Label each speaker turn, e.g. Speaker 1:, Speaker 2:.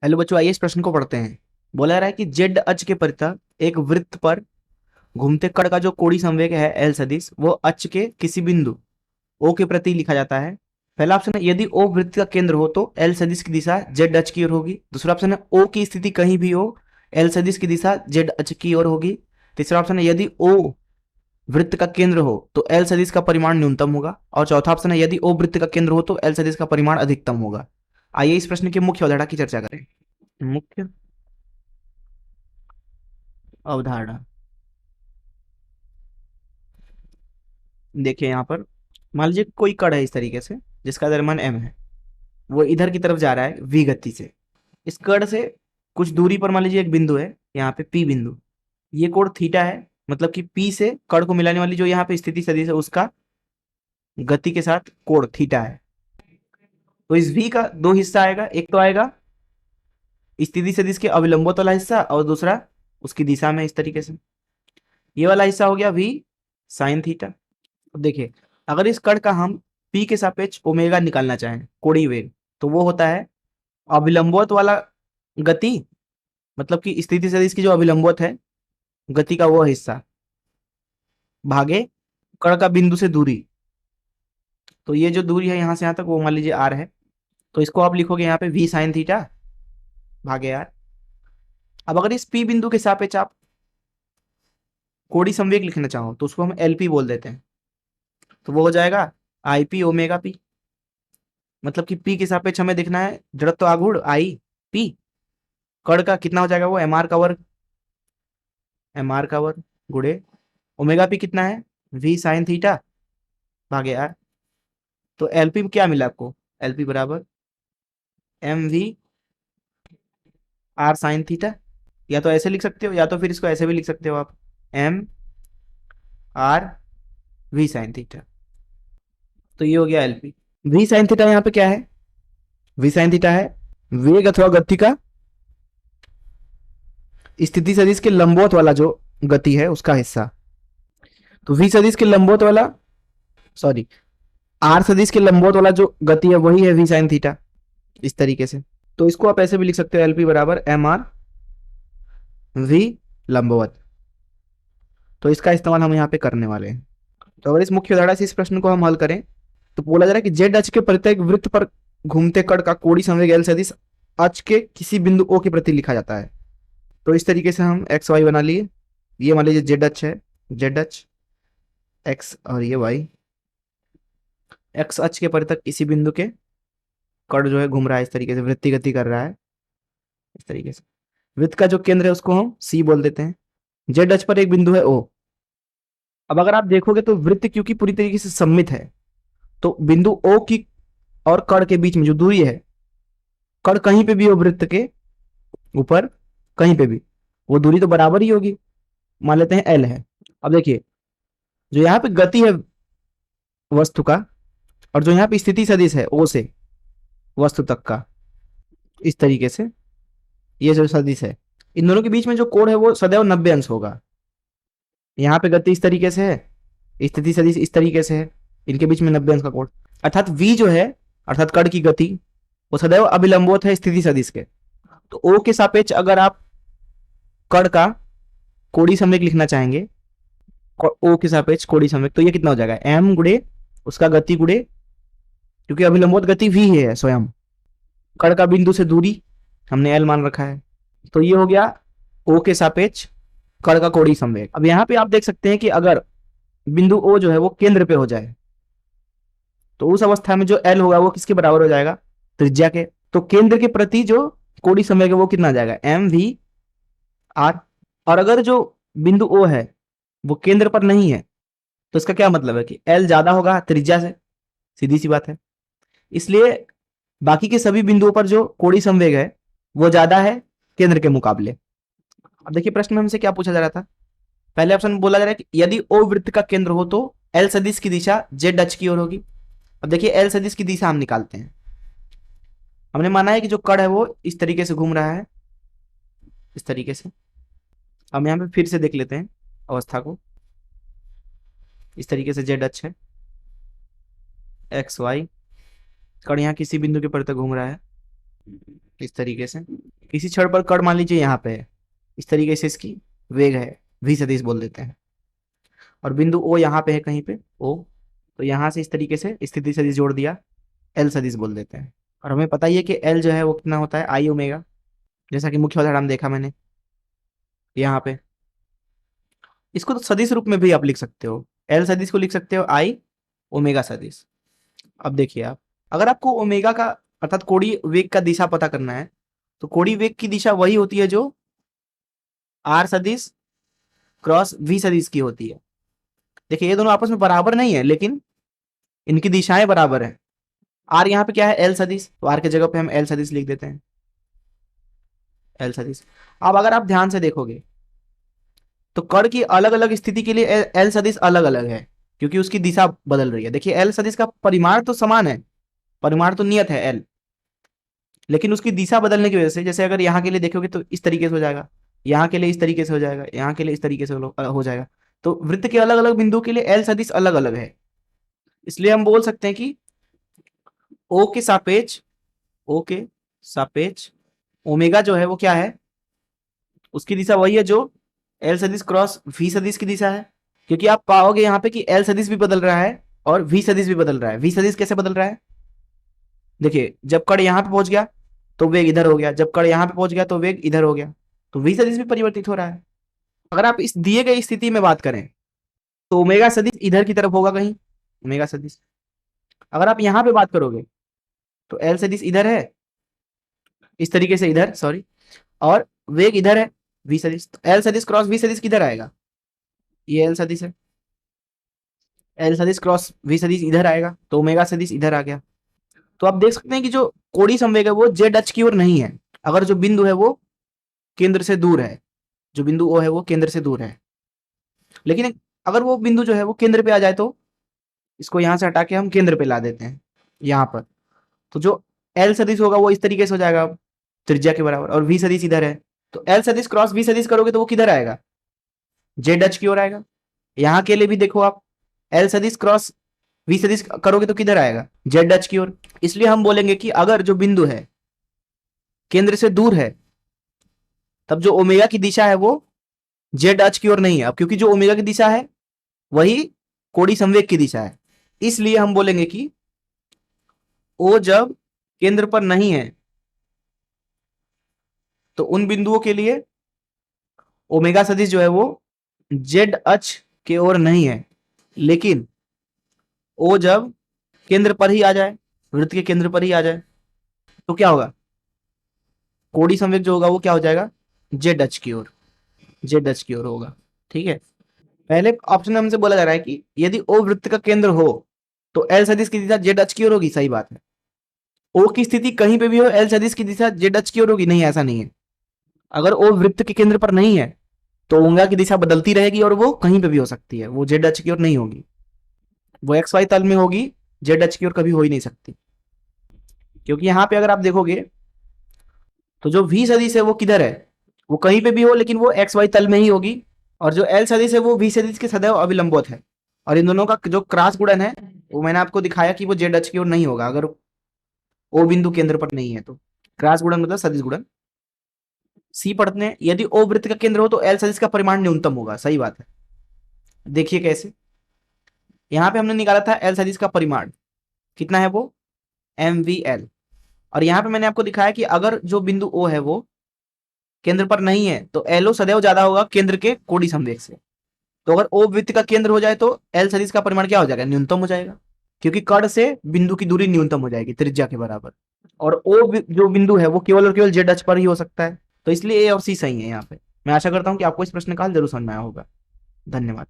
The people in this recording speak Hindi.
Speaker 1: हेलो बच्चों, आइए इस प्रश्न को पढ़ते हैं। बोला रहा है कि जेड अक्ष के परितः एक वृत्त पर घूमते कण का जो कोणीय संवेग है एल सदिश, वो अक्ष के किसी बिंदु ओ के प्रति लिखा जाता है। पहला ऑप्शन है यदि ओ वृत्त का केंद्र हो तो एल सदिश की दिशा जेड अक्ष की ओर होगी। दूसरा ऑप्शन है ओ की स्थिति कहीं भी हो, एल सदिश की दिशा जेड अक्ष की ओर होगी। तीसरा ऑप्शन है यदि ओ वृत्त का केंद्र हो तो एल सदिश का परिमाण न्यूनतम होगा। और चौथा ऑप्शन है यदि ओ वृत्त का केंद्र हो तो एल सदिश का परिमाण अधिकतम होगा। आइए इस प्रश्न की मुख्य अवधारणा की चर्चा करें। मुख्य अवधारणा देखिए यहाँ पर, मान लीजिए कोई कण है इस तरीके से जिसका द्रव्यमान m है, वो इधर की तरफ जा रहा है v गति से। इस कण से कुछ दूरी पर मान लीजिए एक बिंदु है, यहाँ पे p बिंदु। ये कोण थीटा है, मतलब कि p से कण को मिलाने वाली जो यहाँ पे स्थिति सदिश है उसका गति के साथ कोण थीटा है। तो इस v का दो हिस्सा आएगा, एक तो आएगा स्थिति सदिश के अविलंबोत वाला हिस्सा और दूसरा उसकी दिशा में इस तरीके से। ये वाला हिस्सा हो गया v साइन थीटा। अब देखिए, अगर इस कण का हम p के सापेक्ष ओमेगा निकालना चाहें कोणीय वेग, तो वो होता है अविलंबोत वाला गति, मतलब कि स्थिति सदिश की जो अविलंबोत है गति का वो हिस्सा भागे कण का बिंदु से दूरी। तो ये जो दूरी है यहाँ से यहाँ तक वो मान लीजिए r है, तो इसको आप लिखोगे यहाँ पे v साइन थीटा भागे r। अब अगर इस p बिंदु के सापेक्ष आप कोणीय संवेग लिखना चाहो तो उसको हम LP बोल देते हैं, तो वो हो जाएगा IP ओमेगा p। मतलब कि p के सापेक्ष हमें देखना है जड़त्व आघूर्ण आई p, कण का कितना हो जाएगा वो mr का वर्ग, mr का वर्ग गुणे ओमेगा p कितना है v साइन थीटा भागे r। तो एलपी क्या मिला आपको, एलपी बराबर M V R sine theta. या तो ऐसे लिख सकते हो या तो फिर इसको ऐसे भी लिख सकते हो आप, M R V sine theta. तो ये हो गया एलपी। वी साइन थीटा यहाँ पे क्या है, वी साइन थीटा है वेग अथवा गति का स्थिति सदिश के लंबवत वाला जो गति है उसका हिस्सा। तो वी सदिश के लंबवत वाला, सॉरी, आर सदिश के लंबवत वाला जो गति है वही है वी साइन थीटा, इस तरीके से। तो इसको आप ऐसे भी लिख सकते हो, एलपी बराबर एम आर वी लंबवत। तो इसका इस्तेमाल हम यहाँ पे करने वाले हैं। तो अगर इस मुख्य धारा से इस प्रश्न को हम हल करें तो बोला जा रहा है कि जेड अक्ष के प्रत्येक वृत्त पर घूमते कण का कोणीय संवेग एल सदिश अक्ष के किसी बिंदु ओ के प्रति लिखा जाता है। तो इस तरीके से हम एक्स वाई बना लिए। ये मान लीजिए जेड अक्ष है, जेड अक्ष एक्स, और ये वाई। एक्स अक्ष के परितः किसी बिंदु के कण जो है घूम रहा है इस तरीके से, वृत्तीय गति कर रहा है इस तरीके से। वृत्त का जो केंद्र है उसको हम सी बोल देते हैं। जेड अक्ष पर एक बिंदु है ओ। अब अगर आप देखोगे तो वृत्त क्योंकि पूरी तरीके से सममित है, तो बिंदु ओ की और कण के बीच में जो दूरी है, कण कहीं पे भी हो वृत्त के ऊपर कहीं पे भी, वो दूरी तो बराबर ही होगी। मान लेते हैं एल है। अब देखिए, जो यहाँ पे गति है वस्तु का और जो यहाँ पे स्थिति सदिश है ओ से वस्तु तक का, इस तरीके से ये जो सदिश है, इन दोनों के बीच में जो कोण है वो सदैव 90 अंश होगा। यहाँ पे गति इस तरीके से है, स्थिति सदिश इस तरीके से है, इनके बीच में 90 अंश का कोण। अर्थात v जो है, अर्थात कण की गति, वो सदैव अभिलंबोत है स्थिति सदिश के। तो o के सापेक्ष अगर आप कण का कोणीय संवेग लिखना चाहेंगे, o के सापेक्ष कोणीय संवेग, तो ये कितना हो जाएगा m गुणे उसका गति गुणे, क्योंकि अभिलंबोत गति v है स्वयं, कण का बिंदु से दूरी हमने l मान रखा है। तो ये हो गया o के सापेक्ष कण का कोणीय संवेग। अब यहाँ पे आप देख सकते हैं कि अगर बिंदु o जो है वो केंद्र पे हो जाए तो उस अवस्था में जो l होगा वो किसके बराबर हो जाएगा, त्रिज्या के। तो केंद्र के प्रति जो कोणीय संवेग है वो कितना आ जाएगा, एम वी आर। और अगर जो बिंदु o है वो केंद्र पर नहीं है तो इसका क्या मतलब है कि l ज्यादा होगा त्रिज्या से, सीधी सी बात है। इसलिए बाकी के सभी बिंदुओं पर जो कोणीय संवेग है वो ज्यादा है केंद्र के मुकाबले। अब देखिए प्रश्न में हमसे क्या पूछा जा रहा था। पहले ऑप्शन में बोला जा रहा है कि यदि ओ वृत्त का केंद्र हो तो एल सदिश की दिशा जेड अक्ष की ओर होगी। अब देखिए एल सदिश की दिशा हम निकालते हैं। हमने माना है कि जो कण है वो इस तरीके से घूम रहा है, इस तरीके से। हम यहाँ पे फिर से देख लेते हैं अवस्था को। इस तरीके से जेड अक्ष है, एक्स वाई, कण यहाँ किसी बिंदु के परितः घूम रहा है इस तरीके से। किसी छड़ पर कण मान लीजिए यहाँ पे है, इस तरीके से इसकी वेग है, v सदिश बोल देते हैं। और बिंदु ओ यहाँ पे है कहीं पे ओ, तो यहाँ से इस तरीके से स्थिति सदिश जोड़ दिया, एल सदिश बोल देते हैं। और हमें पता ही है कि एल जो है वो कितना होता है, आई ओमेगा, जैसा कि मुख्य उदाहरण देखा मैंने यहाँ पे। इसको तो सदिश रूप में भी आप लिख सकते हो, एल सदिश को लिख सकते हो आई ओमेगा सदिश। अब देखिए आप, अगर आपको ओमेगा का अर्थात कोणीय वेग का दिशा पता करना है, तो कोणीय वेग की दिशा वही होती है जो आर सदिश क्रॉस वी सदिश की होती है। देखिए ये दोनों आपस में बराबर नहीं है, लेकिन इनकी दिशाएं बराबर है। आर यहाँ पे क्या है, एल सदिश, तो आर के जगह पे हम एल सदिश लिख देते हैं, एल सदिश। अब अगर आप ध्यान से देखोगे तो कण की अलग अलग स्थिति के लिए एल सदिश अलग अलग है, क्योंकि उसकी दिशा बदल रही है। देखिए एल सदिश का परिमाण तो समान है, परिमाण तो नियत है एल, लेकिन उसकी दिशा बदलने की वजह से, जैसे अगर यहाँ के लिए देखोगे तो इस तरीके से हो जाएगा, यहाँ के लिए इस तरीके से हो जाएगा, यहाँ के लिए इस तरीके से हो जाएगा। तो वृत्त के अलग अलग बिंदु के लिए एल सदिश अलग अलग है। इसलिए हम बोल सकते हैं कि ओ के सापेक्ष ओमेगा जो है वो क्या है, उसकी दिशा वही है जो एल सदिश क्रॉस वी सदिश की दिशा है। क्योंकि आप पाओगे यहाँ पे कि एल सदिश भी बदल रहा है और वी सदिश भी बदल रहा है। वी सदिश कैसे बदल रहा है, देखिए जब कण यहाँ पे पहुंच गया तो वेग इधर हो गया, जब कण यहाँ पे पहुंच गया तो वेग इधर हो गया, तो वी सदिश भी परिवर्तित हो रहा है। अगर आप इस दिए गई स्थिति में बात करें तो ओमेगा सदिश इधर की तरफ होगा कहीं, ओमेगा सदिश। अगर आप यहाँ पे बात करोगे तो एल सदिश इधर है, इस तरीके से इधर, सॉरी, और वेग इधर है वी सदिश। तो एल सदिश क्रॉस वी सदिश किधर आएगा, ये एल सदिश है, एल सदिश क्रॉस वी सदिश इधर आएगा, तो ओमेगा सदिश इधर आ गया। तो आप देख सकते हैं कि जो कोणीय संवेग है वो जेड अक्ष की ओर नहीं है, अगर जो बिंदु है वो केंद्र से दूर है, जो बिंदु ओ है वो केंद्र से दूर है। लेकिन अगर वो बिंदु जो है वो केंद्र पे आ जाए तो इसको यहां से हटा के हम केंद्र पे ला देते हैं यहाँ पर, तो जो एल सदिश होगा वो इस तरीके से हो जाएगा त्रिज्या के बराबर, और वी सदिश इधर है, तो एल सदिश क्रॉस वी सदिश करोगे तो वो किधर आएगा, जेड अक्ष की ओर आएगा। यहाँ के लिए भी देखो आप, एल सदिश क्रॉस वी सदिश करोगे तो किधर आएगा, जेड अक्ष की ओर। इसलिए हम बोलेंगे कि अगर जो बिंदु है केंद्र से दूर है तब जो ओमेगा की दिशा है वो जेड अक्ष की ओर नहीं है। अब क्योंकि जो ओमेगा की दिशा है वही कोणीय संवेग की दिशा है, इसलिए हम बोलेंगे कि ओ जब केंद्र पर नहीं है तो उन बिंदुओं के लिए ओमेगा सदिश जो है वो जेड अक्ष की ओर नहीं है। लेकिन ओ जब केंद्र पर ही आ जाए, वृत्त के केंद्र पर ही आ जाए, तो क्या होगा, कोणीय संवेग जो होगा वो क्या हो जाएगा, जेड अक्ष की ओर, जेड अक्ष की ओर होगा। ठीक है, पहले ऑप्शन में हमसे बोला जा रहा है कि यदि ओ वृत्त का केंद्र हो तो एल सदिश की दिशा जेड अक्ष की ओर होगी, सही बात है। ओ की स्थिति कहीं पे भी हो, एल सदिश की दिशा जेड अक्ष की ओर होगी, नहीं ऐसा नहीं है। अगर ओ वृत्त के केंद्र पर नहीं है तो ओमेगा की दिशा बदलती रहेगी और वो कहीं पे भी हो सकती है, वो जेड अक्ष की ओर नहीं होगी, वो एक्स वाई तल में होगी, जेड अक्ष की ओर कभी हो ही नहीं सकती। क्योंकि यहाँ पे अगर आप देखोगे तो जो वी सदिश है वो किधर है, वो कहीं पे भी हो लेकिन वो एक्स वाई तल में ही होगी, और जो एल सदिश है वो वी सदिश के सदैव अभिलंबवत है। और इन दोनों का जो क्रॉस गुणन है वो मैंने आपको दिखाया कि वो जेड अक्ष की ओर नहीं होगा अगर ओ बिंदु केंद्र पर नहीं है तो। क्रॉस गुणन मतलब सदिश गुणन। सी पढ़ते हैं, यदि ओ वृत्त का केंद्र हो तो एल सदिश का परिमाण न्यूनतम होगा, सही बात है। देखिए कैसे, यहां पे हमने निकाला था एल सदिश का परिमाण कितना है, वो एम वी एल, और यहां पे मैंने आपको दिखाया कि अगर जो बिंदु ओ है वो केंद्र पर नहीं है तो एलओ सदैव ज्यादा होगा केंद्र के कोणीय संवेग से। तो अगर ओ वृत्त का केंद्र हो जाए तो एल सदिश का परिमाण क्या हो जाएगा, न्यूनतम हो जाएगा, क्योंकि कण से बिंदु की दूरी न्यूनतम हो जाएगी त्रिज्या के बराबर। और ओ जो बिंदु है वो केवल और केवल जेड अक्ष पर ही हो सकता है, तो इसलिए ए और सी सही है यहाँ पे। मैं आशा करता हूँ कि आपको इस प्रश्न का हल जरूर समझ में आया होगा। धन्यवाद।